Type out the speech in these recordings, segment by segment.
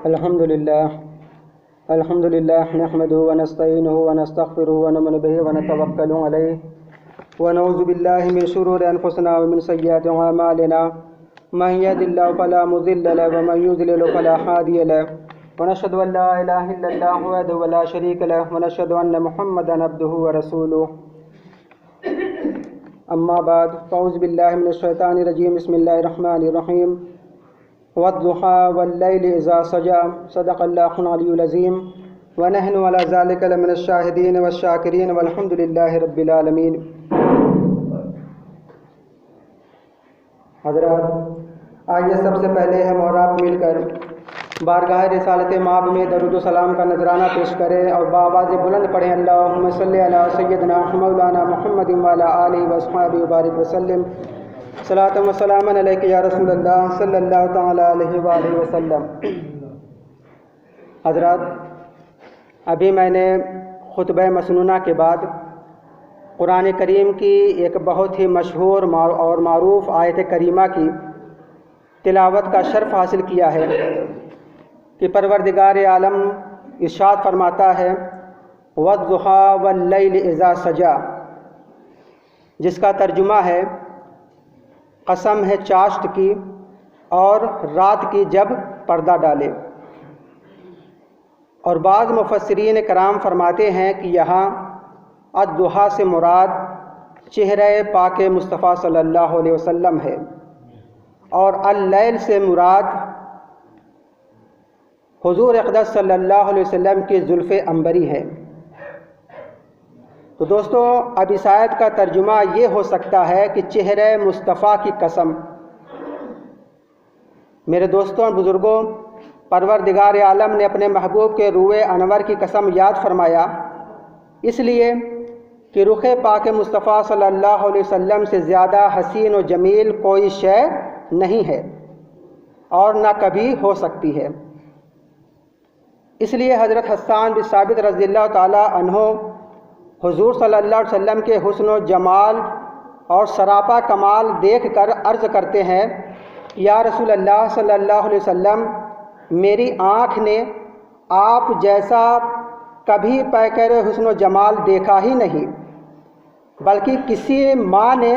الحمد لله نحمده ونستعينه ونستغفره ونؤمن به ونتوكل عليه ونعوذ بالله من شرور أنفسنا ومن سيئات أعمالنا من يهد الله فلا مضل له ومن يضلل فلا هادي له ونشهد أن لا إله إلا الله وحده لا شريك له ونشهد أن محمدا عبده ورسوله أما بعد فأعوذ بالله من الشيطان الرجيم بسم الله الرحمن الرحيم والضحى والليل إذا سجى صدق الله العلي العظيم ونحن على ذلك لمن الشاهدين والشاكرين والحمد لله رب العالمين۔ حضرات، آئیے سب سے پہلے ہم اور آپ مل کر بارگاہ رسالت مآب میں درود و سلام کا نذرانہ پیش کریں اور بآواز بلند پڑھیں اللہم صلی علی سیدنا مولانا محمد وعلی آلہ واصحابہ وبارک وسلم صلاۃ و سلام علیک یا رسول اللہ صلی اللہ تعالی علیہ وآلہ وسلم۔ حضرات، ابھی میں نے خطبہ مسنونہ کے بعد قرآن کریم کی ایک بہت ہی مشہور اور معروف آیت کریمہ کی تلاوت کا شرف حاصل کیا ہے کہ پروردگار عالم ارشاد فرماتا ہے وَالضُّحَىٰ وَاللَّيْلِ إِذَا سَجَىٰ، جس کا ترجمہ ہے قسم ہے چاشت کی اور رات کی جب پردہ ڈالے۔ اور بعض مفسرین کرام فرماتے ہیں کہ یہاں الضحیٰ سے مراد چہرہ پاک مصطفیٰ صلی اللہ علیہ وسلم ہے اور اللیل سے مراد حضور اقدس صلی اللہ علیہ وسلم کی زلف عنبری ہے۔ تو دوستو، اب اس آیت کا ترجمہ یہ ہو سکتا ہے کہ چہرہ مصطفیٰ کی قسم۔ میرے دوستوں اور بزرگوں، پروردگار عالم نے اپنے محبوب کے روئے انور کی قسم یاد فرمایا، اس لیے کہ رخ پاک مصطفیٰ صلی اللہ علیہ وسلم سے زیادہ حسین و جمیل کوئی شے نہیں ہے اور نہ کبھی ہو سکتی ہے۔ اس لیے حضرت حسان بن ثابت رضی اللہ تعالی عنہ حضور صلی اللہ علیہ وسلم کے حسن و جمال اور سراپا کمال دیکھ کر عرض کرتے ہیں یا رسول اللہ صلی اللہ علیہ وسلم، میری آنکھ نے آپ جیسا کبھی پیکر حسن و جمال دیکھا ہی نہیں، بلکہ کسی ماں نے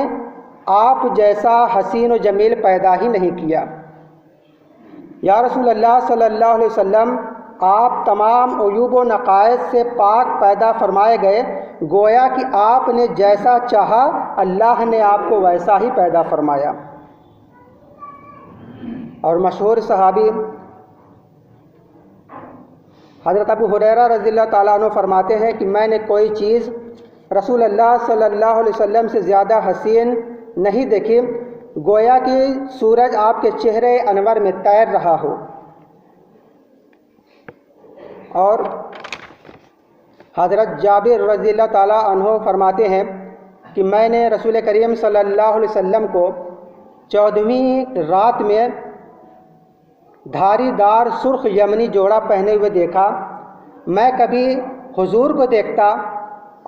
آپ جیسا حسین و جمیل پیدا ہی نہیں کیا۔ یا رسول اللہ صلی اللہ علیہ وسلم، آپ تمام عیوب و نقائص سے پاک پیدا فرمائے گئے، گویا کہ آپ نے جیسا چاہا اللہ نے آپ کو ویسا ہی پیدا فرمایا۔ اور مشہور صحابی حضرت ابو ہریرہ رضی اللہ تعالیٰ عنہ فرماتے ہیں کہ میں نے کوئی چیز رسول اللہ صلی اللہ علیہ وسلم سے زیادہ حسین نہیں دیکھی، گویا کہ سورج آپ کے چہرے انور میں تیر رہا ہو۔ اور حضرت جابر رضی اللہ تعالیٰ عنہ فرماتے ہیں کہ میں نے رسول کریم صلی اللہ علیہ وسلم کو 14ویں رات میں دھاری دار سرخ یمنی جوڑا پہنے ہوئے دیکھا۔ میں کبھی حضور کو دیکھتا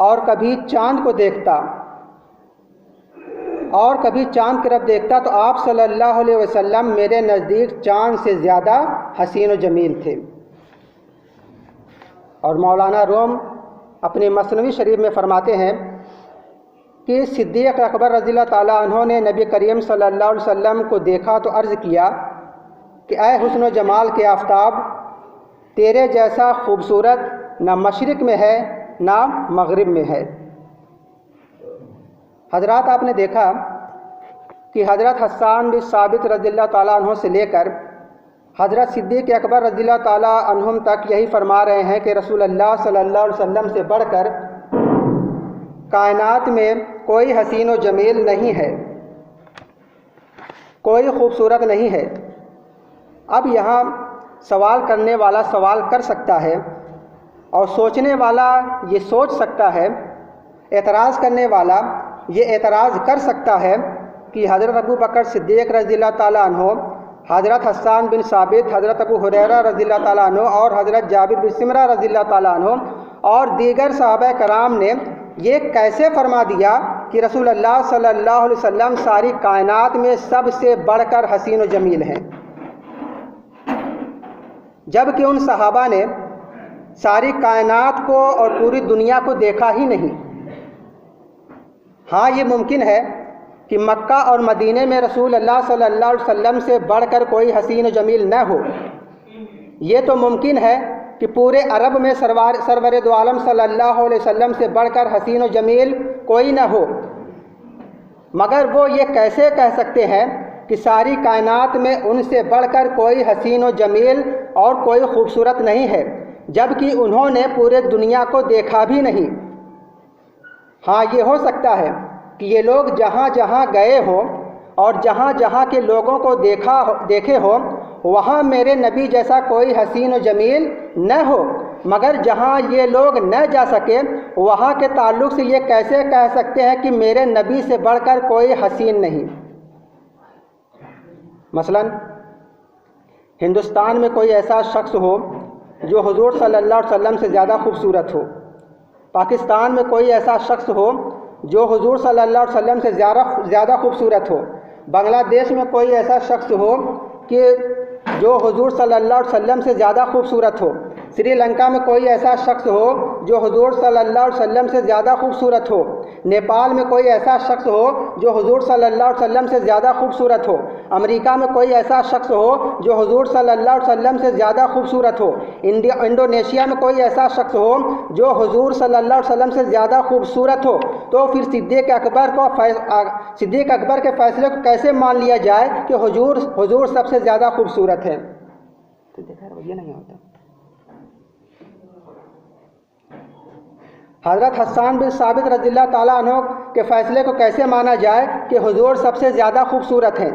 اور کبھی چاند کو دیکھتا اور کبھی چاند کی طرف دیکھتا تو آپ صلی اللہ علیہ وسلم میرے نزدیک چاند سے زیادہ حسین و جمیل تھے۔ اور مولانا روم اپنی مثنوی شریف میں فرماتے ہیں کہ صدیق اکبر رضی اللہ تعالیٰ عنہ نے نبی کریم صلی اللہ علیہ وسلم کو دیکھا تو عرض کیا کہ اے حسن و جمال کے آفتاب، تیرے جیسا خوبصورت نہ مشرق میں ہے نہ مغرب میں ہے۔ حضرات، آپ نے دیکھا کہ حضرت حسان بن ثابت رضی اللہ تعالیٰ عنہ سے لے کر حضرت صدیق اکبر رضی اللہ تعالیٰ عنہم تک یہی فرما رہے ہیں کہ رسول اللہ صلی اللہ علیہ وسلم سے بڑھ کر کائنات میں کوئی حسین و جمیل نہیں ہے، کوئی خوبصورت نہیں ہے۔ اب یہاں سوال کرنے والا سوال کر سکتا ہے اور سوچنے والا یہ سوچ سکتا ہے، اعتراض کرنے والا یہ اعتراض کر سکتا ہے کہ حضرت ابو بکر صدیق رضی اللہ تعالیٰ عنہ، حضرت حسان بن ثابت، حضرت ابو ہریرہ رضی اللہ تعالیٰ عنہ اور حضرت جابر بن سمرہ رضی اللہ تعالیٰ عنہ اور دیگر صحابہ کرام نے یہ کیسے فرما دیا کہ رسول اللہ صلی اللہ علیہ وسلم ساری کائنات میں سب سے بڑھ کر حسین و جمیل ہیں؟ جبکہ ان صحابہ نے ساری کائنات کو اور پوری دنیا کو دیکھا ہی نہیں۔ ہاں یہ ممکن ہے کہ مکہ اور مدینے میں رسول اللہ صلی اللہ علیہ وسلم سے بڑھ کر کوئی حسین و جمیل نہ ہو۔ یہ تو ممکن ہے کہ پورے عرب میں سرور دو عالم صلی اللہ علیہ وسلم سے بڑھ کر حسین و جمیل کوئی نہ ہو، مگر وہ یہ کیسے کہہ سکتے ہیں کہ ساری کائنات میں ان سے بڑھ کر کوئی حسین و جمیل اور کوئی خوبصورت نہیں ہے، جبکہ انہوں نے پورے دنیا کو دیکھا بھی نہیں۔ ہاں یہ ہو سکتا ہے کہ یہ لوگ جہاں جہاں گئے ہوں اور جہاں جہاں کے لوگوں کو دیکھے ہوں وہاں میرے نبی جیسا کوئی حسین و جمیل نہ ہو، مگر جہاں یہ لوگ نہ جا سکے وہاں کے تعلق سے یہ کیسے کہہ سکتے ہیں کہ میرے نبی سے بڑھ کر کوئی حسین نہیں۔ مثلا ہندوستان میں کوئی ایسا شخص ہو جو حضور صلی اللہ علیہ وسلم سے زیادہ خوبصورت ہو، پاکستان میں کوئی ایسا شخص ہو جو حضور صلی اللہ علیہ وسلم سے زیادہ خوبصورت ہو، بنگلہ دیش میں کوئی ایسا شخص ہو کہ جو حضور صلی اللہ علیہ وسلم سے زیادہ خوبصورت ہو، سری لنکا میں کوئی ایسا شخص ہو جو حضور صلی اللہ علیہ وسلم سے زیادہ خوبصورت ہو، نیپال میں کوئی ایسا شخص ہو جو حضور صلی اللہ علیہ وسلم سے زیادہ خوبصورت ہو، امریکہ میں کوئی ایسا شخص ہو جو حضور صلی اللہ علیہ وسلم سے زیادہ خوبصورت ہو، انڈونیشیا میں کوئی ایسا شخص ہو جو حضور صلی اللہ علیہ وسلم سے زیادہ خوبصورت ہو، تو پھر صدیق اکبر کے فیصلے کو کیسے مان لیا جائے کہ حضور سب سے زیادہ خوبصورت ہے؟ یہ نہیں ہوتا۔ حضرت حسان بن ثابت رضی اللہ تعالیٰ عنہ کے فیصلے کو کیسے مانا جائے کہ حضور سب سے زیادہ خوبصورت ہیں؟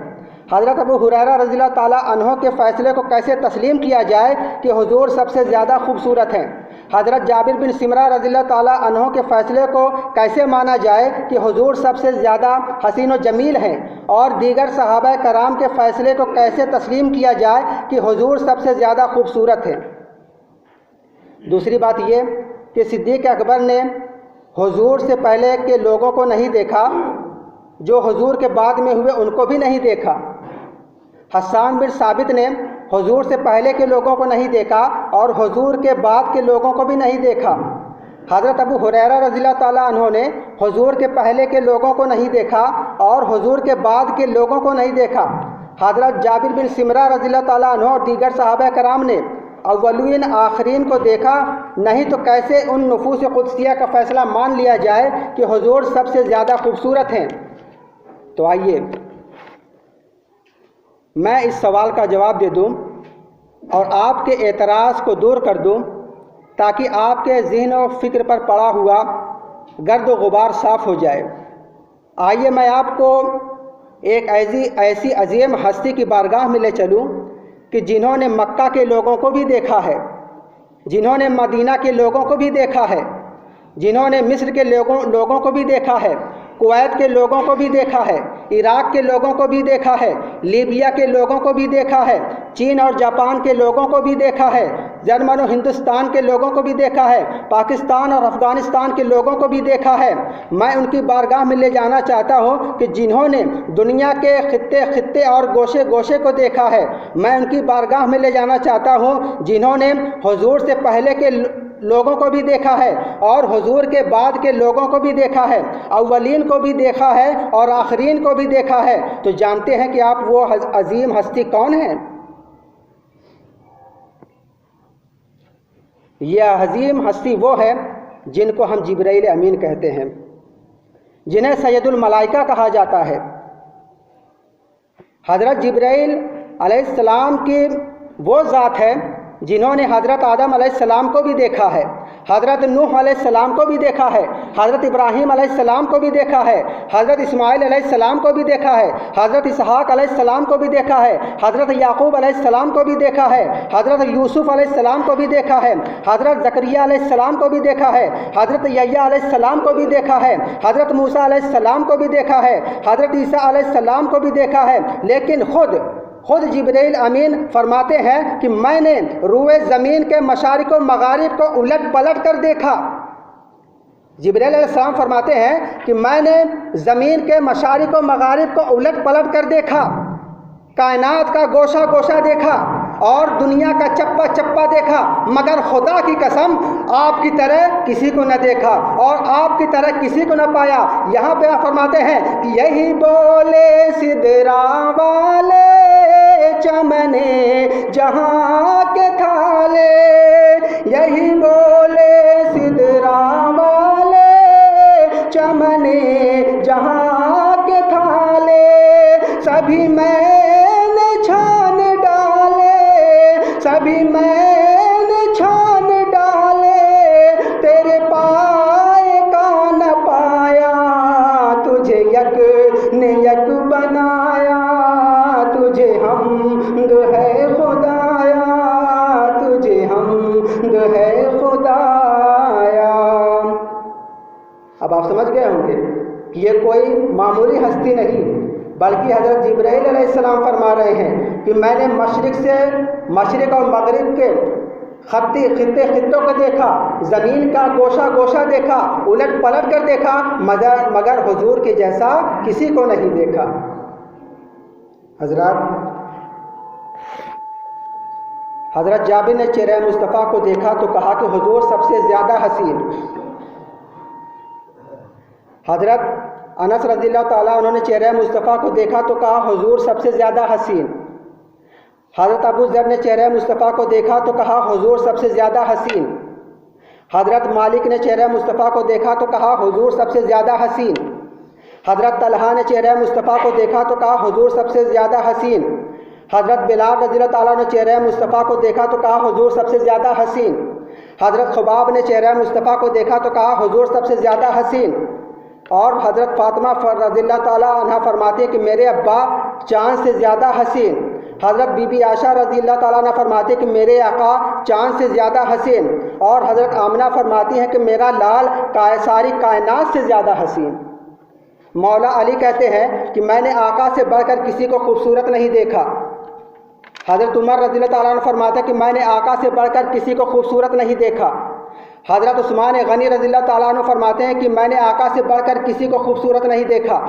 حضرت ابو ہریرہ رضی اللہ تعالیٰ عنہ کے فیصلے کو کیسے تسلیم کیا جائے کہ حضور سب سے زیادہ خوبصورت ہیں؟ حضرت جابر بن سمرہ رضی اللہ تعالیٰ عنہ کے فیصلے کو کیسے مانا جائے کہ حضور سب سے زیادہ حسین و جمیل ہیں؟ اور دیگر صحابہ کرام کے فیصلے کو کیسے تسلیم کیا جائے کہ حضور سب سے زیادہ خوبصورت ہیں؟ دوسری بات یہ کہ صدیق اکبر نے حضور سے پہلے کے لوگوں کو نہیں دیکھا، جو حضور کے بعد میں ہوئے ان کو بھی نہیں دیکھا۔ حسان بن ثابت نے حضور سے پہلے کے لوگوں کو نہیں دیکھا اور حضور کے بعد کے لوگوں کو بھی نہیں دیکھا۔ حضرت ابو ہریرہ رضی اللہ تعالیٰ عنہ نے حضور کے پہلے کے لوگوں کو نہیں دیکھا اور حضور کے بعد کے لوگوں کو نہیں دیکھا۔ حضرت جابر بن سمرہ رضی اللہ تعالیٰ عنہ اور دیگر صحابہ کرام نے اولین آخرین کو دیکھا نہیں، تو کیسے ان نفوس قدسیہ کا فیصلہ مان لیا جائے کہ حضور سب سے زیادہ خوبصورت ہیں؟ تو آئیے میں اس سوال کا جواب دے دوں اور آپ کے اعتراض کو دور کر دوں تاکہ آپ کے ذہن و فکر پر پڑا ہوا گرد و غبار صاف ہو جائے۔ آئیے میں آپ کو ایک ایسی عظیم ہستی کی بارگاہ میں لے چلوں کہ جنہوں نے مکہ کے لوگوں کو بھی دیکھا ہے، جنہوں نے مدینہ کے لوگوں کو بھی دیکھا ہے، جنہوں نے مصر کے لوگوں کو بھی دیکھا ہے، کویت کے لوگوں کو بھی دیکھا ہے، عراق کے لوگوں کو بھی دیکھا ہے، لیبیا کے لوگوں کو بھی دیکھا ہے، چین اور جاپان کے لوگوں کو بھی دیکھا ہے، جرمن و ہندوستان کے لوگوں کو بھی دیکھا ہے، پاکستان اور افغانستان کے لوگوں کو بھی دیکھا ہے۔ میں ان کی بارگاہ میں لے جانا چاہتا ہوں کہ جنہوں نے دنیا کے خطے اور گوشے گوشے کو دیکھا ہے۔ میں ان کی بارگاہ میں لے جانا چاہتا ہوں جنہوں نے حضور سے پہلے کے لوگوں کو بھی دیکھا ہے اور حضور کے بعد کے لوگوں کو بھی دیکھا ہے، اولین کو بھی دیکھا ہے اور آخرین کو بھی دیکھا ہے۔ تو جانتے ہیں کہ آپ وہ عظیم ہستی کون ہیں؟ یہ عظیم ہستی وہ ہے جن کو ہم جبرائیل امین کہتے ہیں، جنہیں سید الملائکہ کہا جاتا ہے۔ حضرت جبرائیل علیہ السلام کی وہ ذات ہے جنہوں نے حضرت آدم علیہ السلام کو بھی دیکھا ہے، حضرت نوح علیہ السلام کو بھی دیکھا ہے، حضرت ابراہیم علیہ السلام کو بھی دیکھا ہے، حضرت اسماعیل علیہ السلام کو بھی دیکھا ہے، حضرت اسحاق علیہ السلام کو بھی دیکھا ہے، حضرت یعقوب علیہ السلام کو بھی دیکھا ہے، حضرت یوسف علیہ السلام کو بھی دیکھا ہے، حضرت زکریہ علیہ السلام کو بھی دیکھا ہے، حضرت یحییٰ علیہ السلام کو بھی دیکھا ہے، حضرت موسیٰ علیہ السلام کو بھی دیکھا ہے، حضرت عیسیٰ علیہ السلام کو بھی دیکھا ہے۔ لیکن خود جبرائیل امین فرماتے ہیں کہ میں نے روئے زمین کے مشارق و مغارب کو الٹ پلٹ کر دیکھا۔ جبرائیل علیہ السلام فرماتے ہیں کہ میں نے زمین کے مشارق و مغارب کو الٹ پلٹ کر دیکھا، کائنات کا گوشہ گوشہ دیکھا اور دنیا کا چپا چپا دیکھا، مگر خدا کی قسم آپ کی طرح کسی کو نہ دیکھا اور آپ کی طرح کسی کو نہ پایا۔ یہاں پہ فرماتے ہیں کہ یہی بولے سدرا والے چمنے جہاں کے تھالے، یہی بولے سدرا والے چمنے جہاں کے تھالے، سبھی میں نے چھان ڈالے، سبھی میں نے چھان ڈالے، تیرے پائے کا نہ پایا، تجھے یک نے یک بنایا، تجھے حمد ہے خدایا، تجھے حمد ہے خدایا۔ اب آپ سمجھ گئے ہوں گے کہ یہ کوئی معمولی ہستی نہیں، بلکہ حضرت جبرائیل علیہ السلام فرما رہے ہیں کہ میں نے مشرق اور مغرب کے خطوں کو دیکھا، زمین کا گوشہ گوشہ دیکھا، الٹ پلٹ کر دیکھا، مگر حضور کے جیسا کسی کو نہیں دیکھا۔ حضرت جابر نے چہرہ مصطفیٰ کو دیکھا تو کہا کہ حضور سب سے زیادہ حسین۔ حضرت انس رضی اللہ تعالیٰ انہوں نے چہرہ مصطفیٰ کو دیکھا تو کہا حضور سب سے زیادہ حسین۔ حضرت ابو ذر نے چہرہ مصطفیٰ کو دیکھا تو کہا حضور سب سے زیادہ حسین۔ حضرت مالک نے چہرہ مصطفیٰ کو دیکھا تو کہا حضور سب سے زیادہ حسین۔ حضرت طلحہ نے چہرہ مصطفیٰ کو دیکھا تو کہا حضور سب سے زیادہ حسین۔ حضرت بلال رضی اللہ تعالیٰ نے چہرہ مصطفیٰ کو دیکھا تو کہا حضور سب سے زیادہ حسین۔ حضرت خباب نے چہرہ مصطفیٰ کو دیکھا تو کہا حضور سب سے زیادہ حسین۔ اور حضرت فاطمہ رضی اللہ تعالیٰ عنہ فرماتی ہے کہ میرے ابا چاند سے زیادہ حسین۔ حضرت بی بی عائشہ رضی اللہ تعالیٰ عنہ فرماتی ہے کہ میرے آقا چاند سے زیادہ حسین۔ اور حضرت آمنہ فرماتی ہے کہ میرا لال ساری کائنات سے زیادہ حسین۔ مولا علی کہتے ہیں کہ میں نے آقا سے بڑھ کر کسی کو خوبصورت نہیں دیکھا۔ حضرت عمر رضی اللہ تعالیٰ عنہ فرماتے ہیں کہ میں نے آقا سے بڑھ کر کسی کو خوبصورت نہیں دیکھا۔ حضرت عثمان غنی رضی اللہ تعالیٰ عنہ فرماتے ہیں کہ میں نے آقا سے بڑھ کر کسی کو خوبصورت نہیں دیکھا۔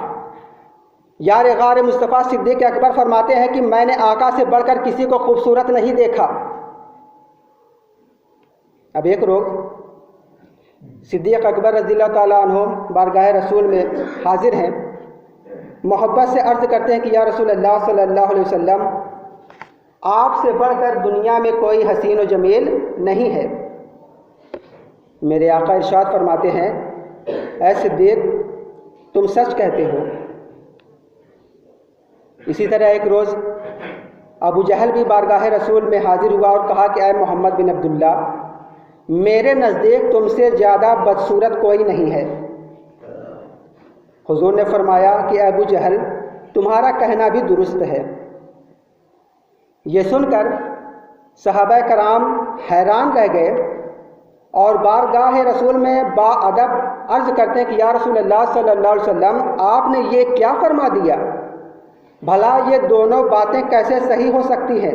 یار غار مصطفیٰ صدیق اکبر فرماتے ہیں کہ میں نے آقا سے بڑھ کر کسی کو خوبصورت نہیں دیکھا۔ اب ایک روز صدیق اکبر رضی اللہ تعالیٰ عنہ بارگاہ رسول میں حاضر ہیں، محبت سے عرض کرتے ہیں کہ یا رسول اللہ صلی اللہ علیہ وسلم، آپ سے بڑھ کر دنیا میں کوئی حسین و جمیل نہیں ہے۔ میرے آقا ارشاد فرماتے ہیں اے صدیق تم سچ کہتے ہو۔ اسی طرح ایک روز ابو جہل بھی بارگاہ رسول میں حاضر ہوا اور کہا کہ اے محمد بن عبداللہ، میرے نزدیک تم سے زیادہ بدصورت کوئی نہیں ہے۔ حضور نے فرمایا کہ ابو جہل تمہارا کہنا بھی درست ہے۔ یہ سن کر صحابہ کرام حیران رہ گئے اور بارگاہ رسول میں با ادب عرض کرتے ہیں کہ یا رسول اللہ صلی اللہ علیہ وسلم، آپ نے یہ کیا فرما دیا؟ بھلا یہ دونوں باتیں کیسے صحیح ہو سکتی ہیں؟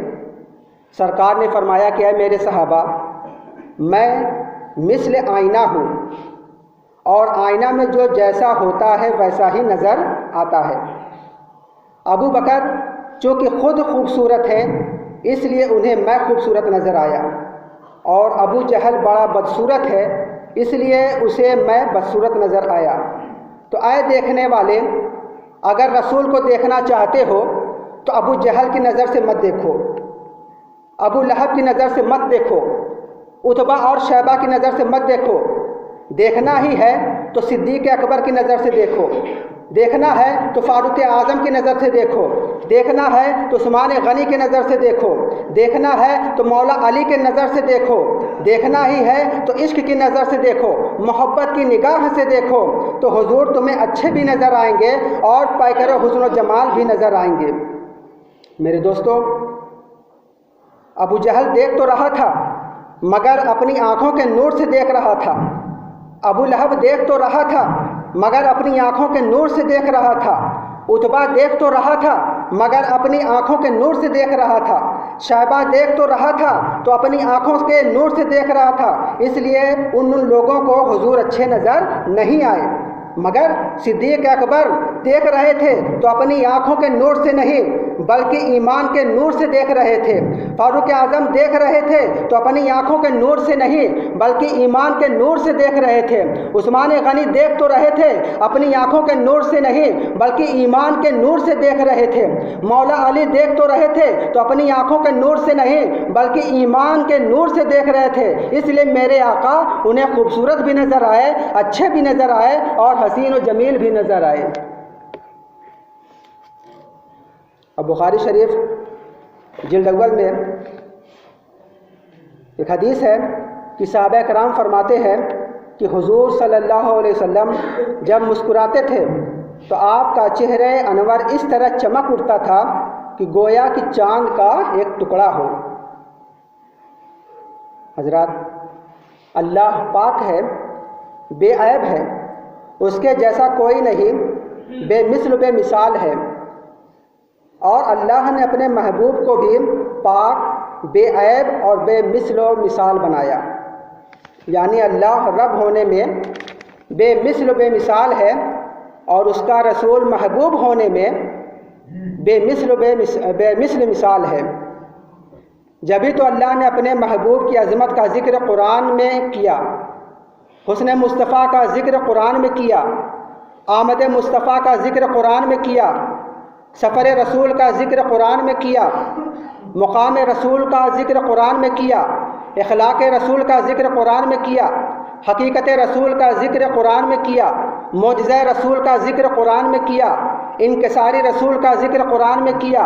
سرکار نے فرمایا کہ اے میرے صحابہ، میں مثل آئینہ ہوں اور آئینہ میں جو جیسا ہوتا ہے ویسا ہی نظر آتا ہے۔ ابو بکر چونکہ خود خوبصورت ہیں اس لیے انہیں میں خوبصورت نظر آیا، اور ابو جہل بڑا بدصورت ہے اس لیے اسے میں بدصورت نظر آیا۔ تو اے دیکھنے والے، اگر رسول کو دیکھنا چاہتے ہو تو ابو جہل کی نظر سے مت دیکھو، ابو لہب کی نظر سے مت دیکھو، عتبہ اور شیبہ کی نظر سے مت دیکھو۔ دیکھنا ہی ہے تو صدیق اکبر کی نظر سے دیکھو، دیکھنا ہے تو فاروق اعظم کی نظر سے دیکھو، دیکھنا ہے تو عثمان غنی کی نظر سے دیکھو، دیکھنا ہے تو مولا علی کے نظر سے دیکھو، دیکھنا ہی ہے تو عشق کی نظر سے دیکھو، محبت کی نگاہ سے دیکھو، تو حضور تمہیں اچھے بھی نظر آئیں گے اور پیکر حسن و جمال بھی نظر آئیں گے۔ میرے دوستو، ابو جہل دیکھ تو رہا تھا مگر اپنی آنکھوں کے نور سے دیکھ رہا تھا، ابو لہب دیکھ تو رہا تھا مگر اپنی آنکھوں کے نور سے دیکھ رہا تھا، عتبہ دیکھ تو رہا تھا مگر اپنی آنکھوں کے نور سے دیکھ رہا تھا، شیبہ دیکھ تو رہا تھا تو اپنی آنکھوں کے نور سے دیکھ رہا تھا، اس لیے ان لوگوں کو حضور اچھے نظر نہیں آئے۔ مگر صدیق اکبر دیکھ رہے تھے تو اپنی آنکھوں کے نور سے نہیں بلکہ ایمان کے نور سے دیکھ رہے تھے۔ فاروق اعظم دیکھ رہے تھے تو اپنی آنکھوں کے نور سے نہیں بلکہ ایمان کے نور سے دیکھ رہے تھے۔ عثمان غنی دیکھ تو رہے تھے اپنی آنکھوں کے نور سے نہیں بلکہ ایمان کے نور سے دیکھ رہے تھے۔ مولا علی دیکھ تو رہے تھے تو اپنی آنکھوں کے نور سے نہیں بلکہ ایمان کے نور سے دیکھ رہے تھے۔ اس لیے میرے آقا انہیں خوبصورت بھی نظر آئے، اچھے بھی نظر آئے اور حسین و جمیل بھی نظر آئے۔ اب بخاری شریف جلد اول میں ایک حدیث ہے کہ صحابہ کرام فرماتے ہیں کہ حضور صلی اللہ علیہ وسلم جب مسکراتے تھے تو آپ کا چہرہ انور اس طرح چمک اٹھتا تھا کہ گویا کہ چاند کا ایک ٹکڑا ہو۔ حضرات، اللہ پاک ہے، بے عیب ہے، اس کے جیسا کوئی نہیں، بے مثل و بے مثال ہے، اور اللہ نے اپنے محبوب کو بھی پاک، بے عیب اور بے مثل و مثال بنایا۔ یعنی اللہ رب ہونے میں بے مثل و بے مثال ہے اور اس کا رسول محبوب ہونے میں بے مثل مثال ہے۔ جبھی تو اللہ نے اپنے محبوب کی عظمت کا ذکر قرآن میں کیا، حسن مصطفیٰ کا ذکر قرآن میں کیا، آمد مصطفیٰ کا ذکر قرآن میں کیا، سفر رسول کا ذکر قرآن میں کیا، مقام رسول کا ذکر قرآن میں کیا، اخلاق رسول کا ذکر قرآن میں کیا، حقیقت رسول کا ذکر قرآن میں کیا، معجزہ رسول کا ذکر قرآن میں کیا، انکساری رسول کا ذکر قرآن میں کیا،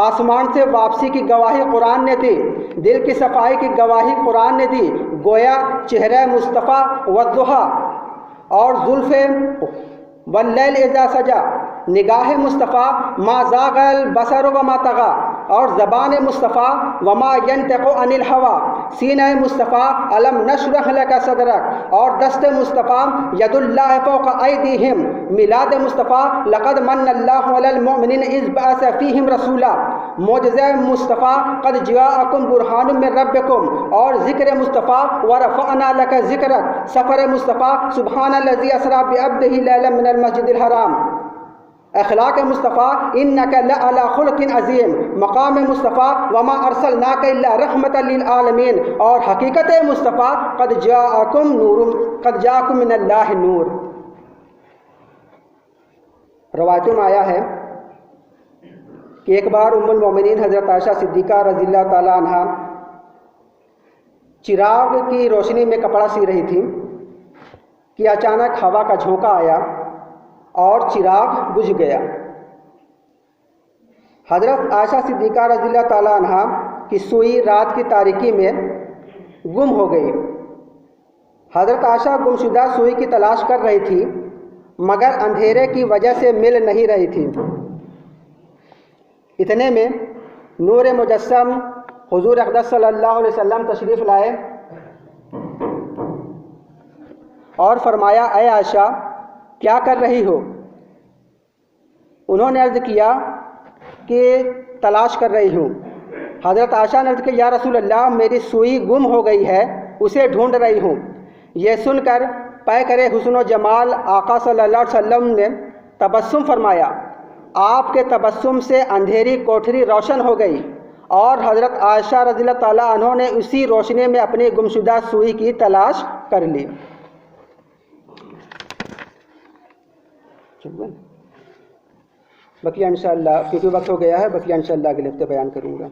آسمان سے واپسی کی گواہی قرآن نے دی، دل کی صفائی کی گواہی قرآن نے دی۔ گویا چہرہ مصطفیٰ والضحیٰ اور زلف واللیل اذا سجا، نگاہ مصطفیٰ ما زاغ البصر وما طغیٰ، اور زبان مصطفیٰ وما ینطق عن الہویٰ، سینہ مصطفیٰ الم نشرح لک صدرک، اور دست مصطفیٰ ید اللہ فوق ایدیہم، میلاد مصطفیٰ لقد من اللہ علی المؤمنین اذ بعث فیہم رسولا، معجزہ مصطفیٰ قد جاءکم برہان من ربکم، اور ذکر مصطفیٰ ورفعنا لک ذکرک، سفر مصطفیٰ سبحان الذی اسریٰ بعبدہ لیلا من المسجد الحرام، اخلاق مصطفیٰ انک لعلی خلق عظیم، مقام مصطفیٰ وما ارسلناک الا رحمۃ للعالمین، اور حقیقت مصطفیٰ قد جاءکم من اللہ نور۔ روایتوں میں آیا ہے کہ ایک بار ام المومنین حضرت عائشہ صدیقہ رضی اللہ تعالیٰ عنہا چراغ کی روشنی میں کپڑا سی رہی تھی کہ اچانک ہوا کا جھونکا آیا اور چراغ بجھ گیا۔ حضرت عائشہ صدیقہ رضی اللہ تعالیٰ عنہا کی سوئی رات کی تاریکی میں گم ہو گئی۔ حضرت عائشہ گمشدہ سوئی کی تلاش کر رہی تھی مگر اندھیرے کی وجہ سے مل نہیں رہی تھی۔ اتنے میں نور مجسم حضور اقدس صلی اللہ علیہ وسلم تشریف لائے اور فرمایا، اے عائشہ کیا کر رہی ہو؟ انہوں نے عرض کیا کہ تلاش کر رہی ہوں۔ حضرت عائشہ نے عرض کیا، یا رسول اللہ میری سوئی گم ہو گئی ہے، اسے ڈھونڈ رہی ہوں۔ یہ سن کر پیکر حسن و جمال آقا صلی اللہ علیہ وسلم نے تبسم فرمایا، آپ کے تبسم سے اندھیری کوٹھری روشن ہو گئی اور حضرت عائشہ رضی اللہ تعالیٰ عنہ نے اسی روشنی میں اپنی گمشدہ سوئی کی تلاش کر لی۔ بقیہ انشاءاللہ کیونکہ وقت ہو گیا ہے، بقیہ انشاءاللہ اگلے ہفتے بیان کروں گا۔